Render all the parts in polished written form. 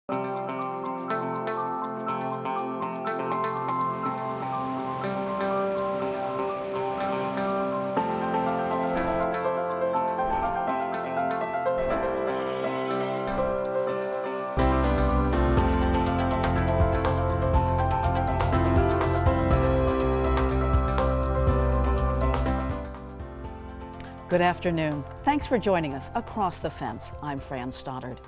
Good afternoon. Thanks for joining us Across the Fence. I'm Fran Stoddard.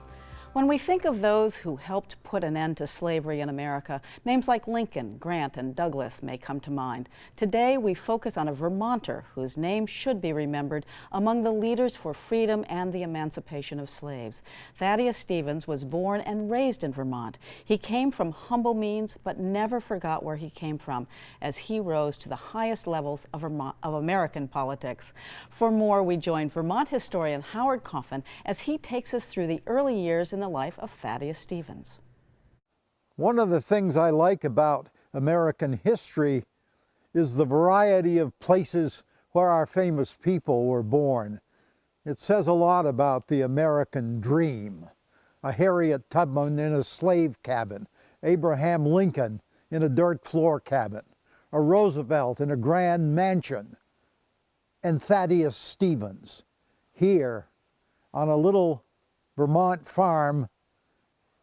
When we think of those who helped put an end to slavery in America, names like Lincoln, Grant, and Douglas may come to mind. Today, we focus on a Vermonter whose name should be remembered among the leaders for freedom and the emancipation of slaves. Thaddeus Stevens was born and raised in Vermont. He came from humble means, but never forgot where he came from as he rose to the highest levels of American politics. For more, we join Vermont historian Howard Coffin as he takes us through the early years in the life of Thaddeus Stevens. One of the things I like about American history is the variety of places where our famous people were born. It says a lot about the American dream. A Harriet Tubman in a slave cabin, Abraham Lincoln in a dirt floor cabin, a Roosevelt in a grand mansion, and Thaddeus Stevens here on a little Vermont farm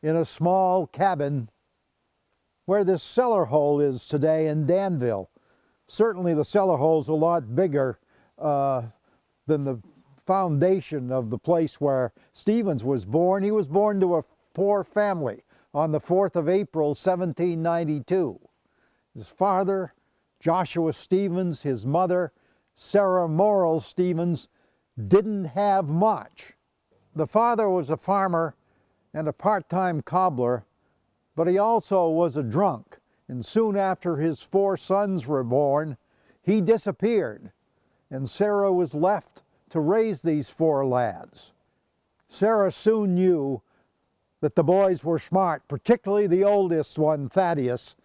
in a small cabin where this cellar hole is today in Danville. Certainly the cellar hole is a lot bigger than the foundation of the place where Stevens was born. He was born to a poor family on the 4th of April, 1792. His father, Joshua Stevens, his mother, Sarah Morrill Stevens, didn't have much. The father was a farmer and a part-time cobbler, but he also was a drunk. And soon after his 4 sons were born, he disappeared, and Sarah was left to raise these 4 lads. Sarah soon knew that the boys were smart, particularly the oldest one, Thaddeus,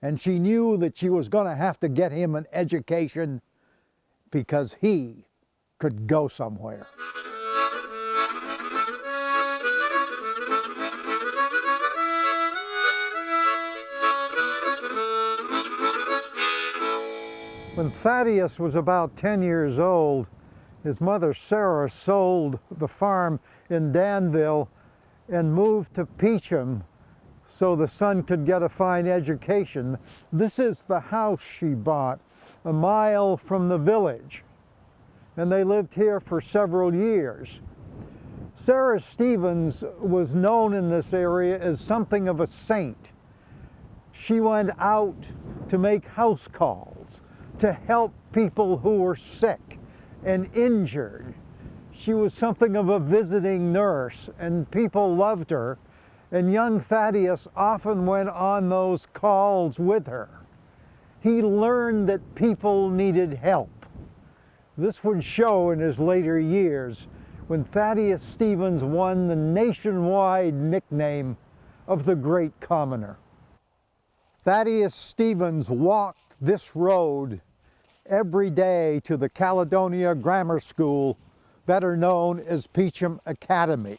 and she knew that she was going to have to get him an education because he could go somewhere. When Thaddeus was about 10 years old, his mother Sarah sold the farm in Danville and moved to Peacham so the son could get a fine education. This is the house she bought, a mile from the village, and they lived here for several years. Sarah Stevens was known in this area as something of a saint. She went out to make house calls, to help people who were sick and injured. She was something of a visiting nurse, and people loved her, and young Thaddeus often went on those calls with her. He learned that people needed help. This would show in his later years when Thaddeus Stevens won the nationwide nickname of the Great Commoner. Thaddeus Stevens walked this road every day to the Caledonia Grammar School, better known as Peacham Academy.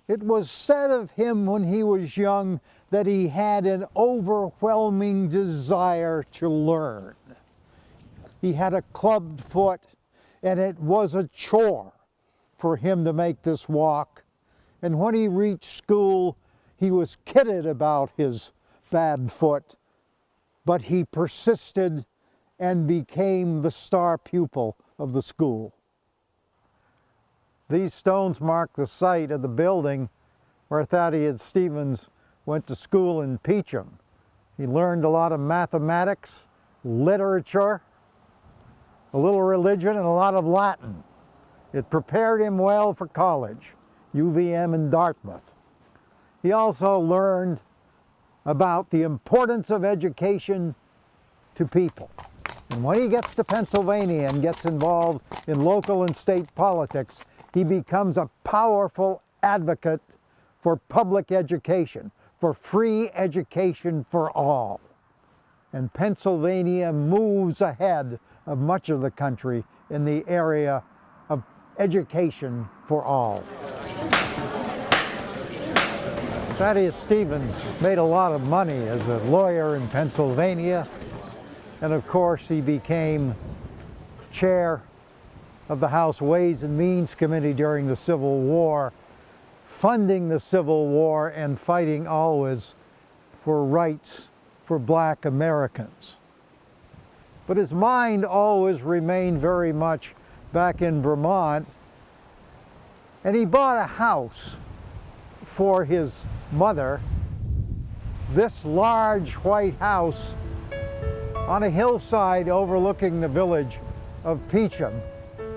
It was said of him when he was young that he had an overwhelming desire to learn. He had a clubbed foot, and it was a chore for him to make this walk. And when he reached school, he was kidded about his bad foot, but he persisted and became the star pupil of the school. These stones mark the site of the building where Thaddeus Stevens went to school in Peacham. He learned a lot of mathematics, literature, a little religion, and a lot of Latin. It prepared him well for college, UVM in Dartmouth. He also learned about the importance of education to people. And when he gets to Pennsylvania and gets involved in local and state politics, he becomes a powerful advocate for public education, for free education for all. And Pennsylvania moves ahead of much of the country in the area of education for all. Thaddeus Stevens made a lot of money as a lawyer in Pennsylvania, and of course he became chair of the House Ways and Means Committee during the Civil War, funding the Civil War and fighting always for rights for black Americans. But his mind always remained very much back in Vermont, and he bought a house for his mother, this large white house on a hillside overlooking the village of Peacham.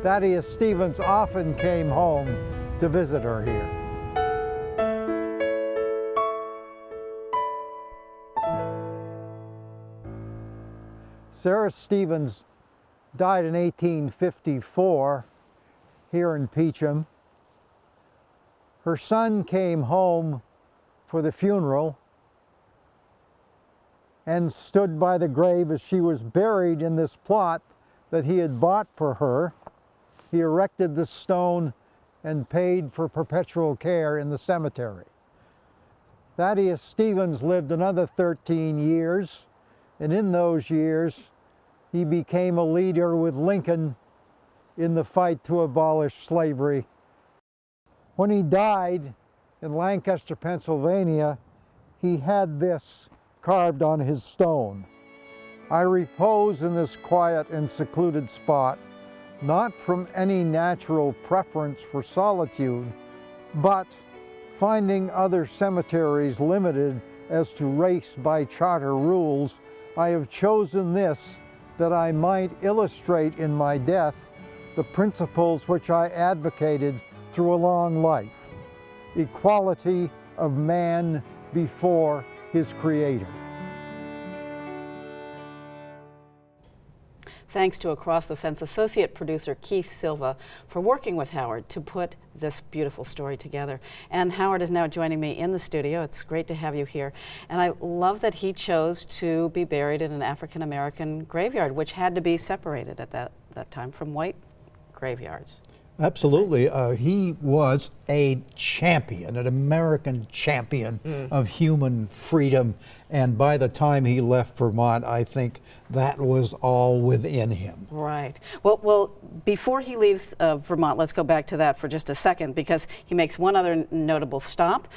Thaddeus Stevens often came home to visit her here. Sarah Stevens died in 1854 here in Peacham. Her son came home for the funeral and stood by the grave as she was buried in this plot that he had bought for her. He erected the stone and paid for perpetual care in the cemetery. Thaddeus Stevens lived another 13 years, and in those years he became a leader with Lincoln in the fight to abolish slavery. When he died in Lancaster, Pennsylvania, he had this carved on his stone: "I repose in this quiet and secluded spot, not from any natural preference for solitude, but finding other cemeteries limited as to race by charter rules, I have chosen this, that I might illustrate in my death the principles which I advocated through a long life: equality of man before his Creator." Thanks to Across the Fence associate producer Keith Silva for working with Howard to put this beautiful story together. And Howard is now joining me in the studio. It's great to have you here. And I love that he chose to be buried in an African American graveyard, which had to be separated at that time from white graveyards. Absolutely. He was a champion, an American champion of human freedom. And by the time he left Vermont, I think that was all within him. Right. Well, before he leaves Vermont, let's go back to that for just a second, because he makes one other notable stop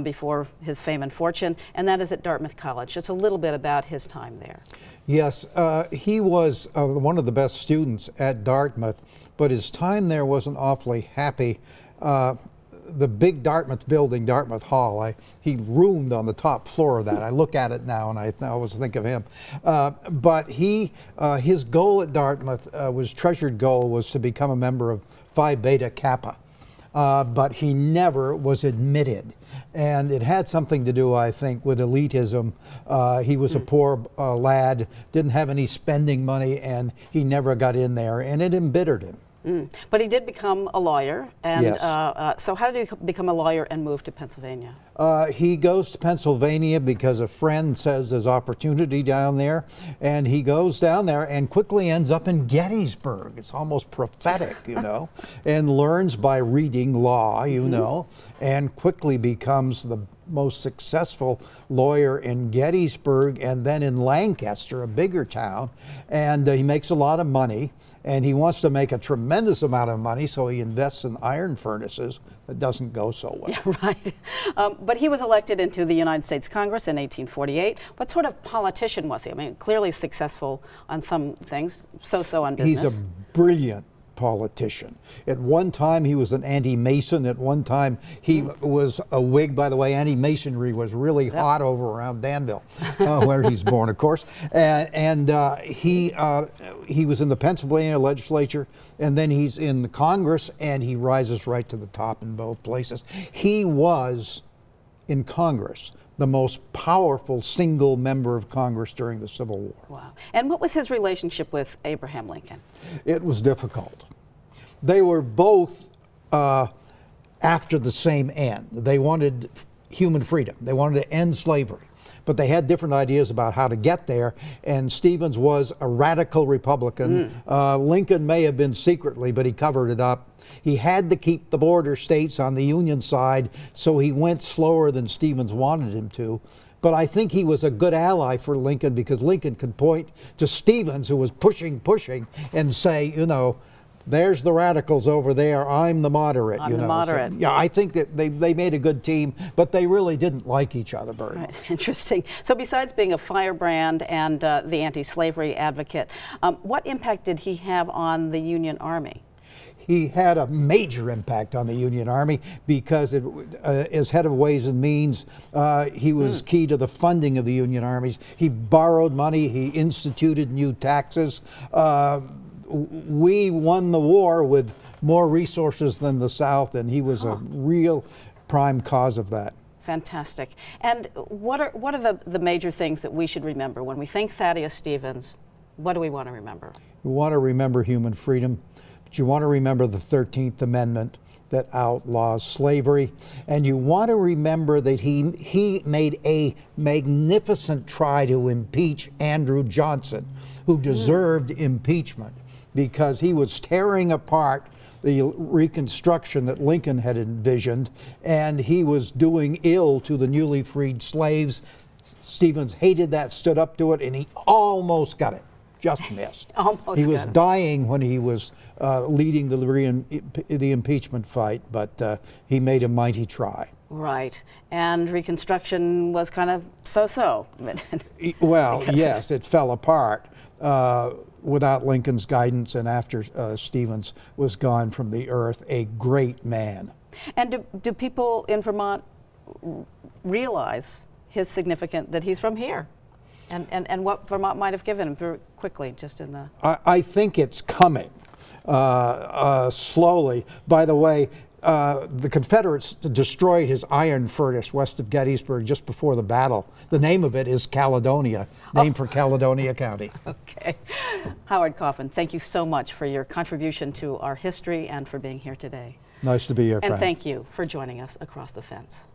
before his fame and fortune, and that is at Dartmouth College. Just a little bit about his time there. Yes, he was one of the best students at Dartmouth, but his time there wasn't awfully happy. The big Dartmouth building, Dartmouth Hall, he roomed on the top floor of that. I look at it now and I always think of him. But his goal at Dartmouth, his treasured goal, was to become a member of Phi Beta Kappa. But he never was admitted. And it had something to do, I think, with elitism. He was a poor lad, didn't have any spending money, and he never got in there, and it embittered him. But he did become a lawyer, and yes. So how did he become a lawyer and move to Pennsylvania? He goes to Pennsylvania because a friend says there's opportunity down there, and he goes down there and quickly ends up in Gettysburg. It's almost prophetic, you know, and learns by reading law, you know, and quickly becomes the most successful lawyer in Gettysburg and then in Lancaster, a bigger town, and he makes a lot of money. And he wants to make a tremendous amount of money, so he invests in iron furnaces. That doesn't go so well. Yeah, right. But he was elected into the United States Congress in 1848. What sort of politician was he? I mean, clearly successful on some things, so-so on business. He's a brilliant politician. At one time he was an anti-Mason. At one time he was a Whig. By the way, anti-Masonry was really hot over around Danville, where he's born, of course. And he was in the Pennsylvania legislature, and then he's in the Congress, and he rises right to the top in both places. He was, in Congress, the most powerful single member of Congress during the Civil War. Wow. And what was his relationship with Abraham Lincoln? It was difficult. They were both after the same end. They wanted human freedom. They wanted to end slavery. but they had different ideas about how to get there, and Stevens was a radical Republican. Lincoln may have been secretly, but he covered it up. He had to keep the border states on the Union side, so he went slower than Stevens wanted him to. But I think he was a good ally for Lincoln, because Lincoln could point to Stevens, who was pushing, and say, you know, there's the radicals over there, I'm the moderate. I'm the moderate. So, yeah, I think that they made a good team, but they really didn't like each other very much. Interesting. So besides being a firebrand and the anti-slavery advocate, what impact did he have on the Union Army? He had a major impact on the Union Army because as head of Ways and Means, he was key to the funding of the Union armies. He borrowed money, he instituted new taxes. We won the war with more resources than the South, and he was a real prime cause of that. Fantastic. And what are the major things that we should remember when we think Thaddeus Stevens? What do we want to remember? You want to remember human freedom, but you want to remember the 13th Amendment that outlaws slavery, and you want to remember that he made a magnificent try to impeach Andrew Johnson, who deserved impeachment, because he was tearing apart the Reconstruction that Lincoln had envisioned, and he was doing ill to the newly freed slaves. Stevens hated that, stood up to it, and he almost got it, just missed. He was dying when he was leading the impeachment fight, but he made a mighty try. Right, and Reconstruction was kind of so-so. Well, yes, it fell apart without Lincoln's guidance, and after Stevens was gone from the earth, a great man. And do people in Vermont realize his significance, that he's from here? And what Vermont might have given him very quickly, just in the... I think it's coming slowly. By the way, the Confederates destroyed his iron furnace west of Gettysburg just before the battle. The name of it is Caledonia, named for Caledonia County. Okay. Howard Coffin, thank you so much for your contribution to our history and for being here today. Nice to be here, Fran. And thank you for joining us across the fence.